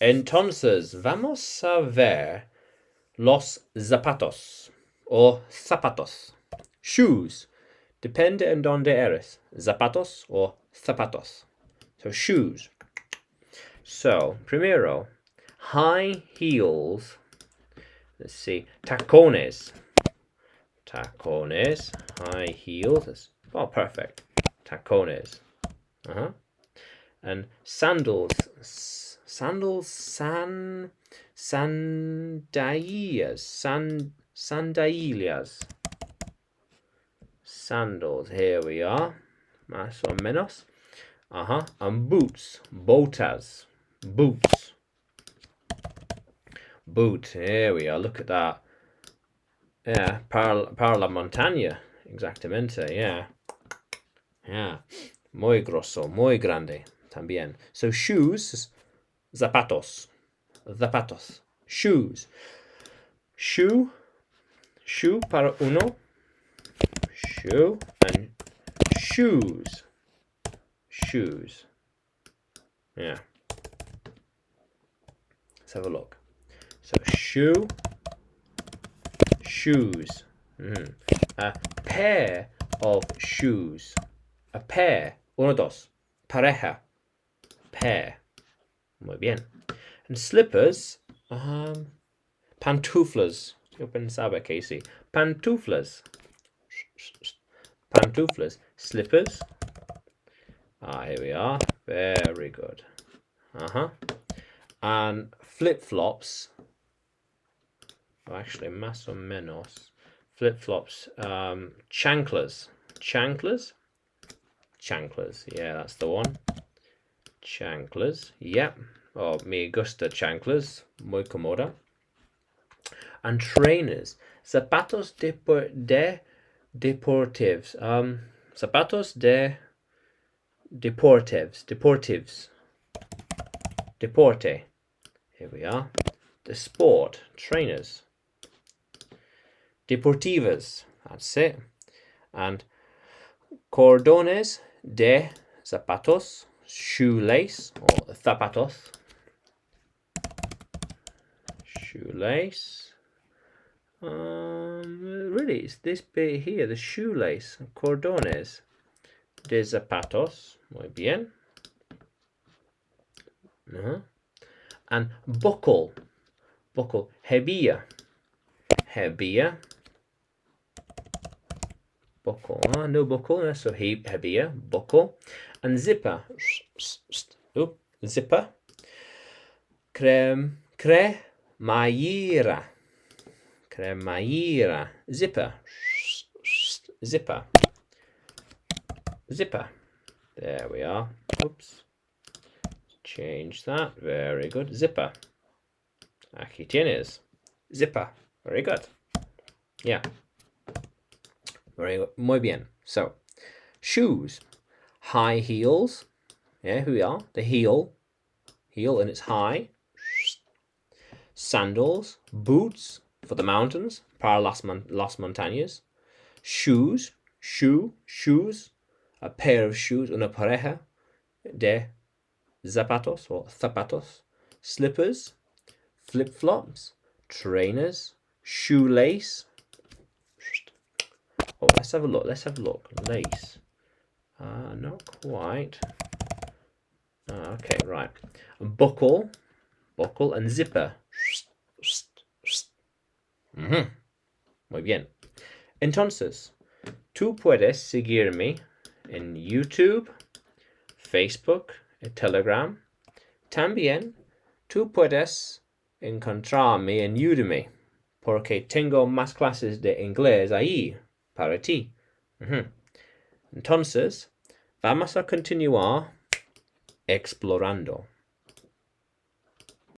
Entonces, vamos a ver los zapatos o zapatos. Shoes. Depende en donde eres. Zapatos or zapatos. So shoes. So, primero, high heels. Let's see. Tacones. Tacones. High heels. Oh, perfect. Tacones. And sandals. Sandals. Sandalias. Sandalias. Sandals. Here we are. Más o menos. And boots. Botas. Boots. Boot. Here we are. Look at that. Yeah. Para la montaña. Exactamente. Yeah. Yeah. Muy grosso. Muy grande. También. So shoes. Zapatos. Zapatos. Shoes. Shoe. Shoe para uno. Shoe. And shoes. Shoes. Yeah. Let's have a look. So shoe. Shoes. A pair of shoes. A pair. Uno, dos. Pareja. Pair. Muy bien. And slippers. Pantuflas. Yo pensaba que sí. Pantuflas. Pantuflas. Slippers. Here we are. Very good. And flip-flops. Actually, más o menos. Flip-flops. Chanclas. Chanclas? Chanclas. Yeah, that's the one. Chanclas. Yep. Oh, me gusta chanclas. Muy cómoda. And trainers. Zapatos deportives. Zapatos deportives. Deporte. Here we are. The sport. Trainers. Deportivas. That's it. And cordones de zapatos. Shoelace or zapatos. Shoelace. Really, it's this bit here, the shoelace. Cordones de zapatos. Muy bien. And buckle. Buckle. Hebilla. Hebilla. Buckle. No buckle. So hebilla. Buckle. And zipper. Zipper. Cremallera. Cremallera. Zipper. Zipper. Zipper. There we are. Oops. Change that. Very good. Zipper. Aquí tienes. Zipper. Very good. Yeah. Very good. Muy bien. So, shoes. High heels. Yeah, here we are. The heel. Heel and it's high. Sandals. Boots for the mountains. Para las montañas. Shoes. Shoes. A pair of shoes. Una pareja de zapatos or zapatos. Slippers. Flip-flops. Trainers. Shoelace. Oh, let's have a look. Lace. Not quite. Okay, right. Buckle and zipper. Muy bien. Entonces, tú puedes seguirme en YouTube, Facebook, Telegram. También tú puedes encontrarme en Udemy, porque tengo más clases de inglés ahí para ti. Entonces, vamos a continuar explorando.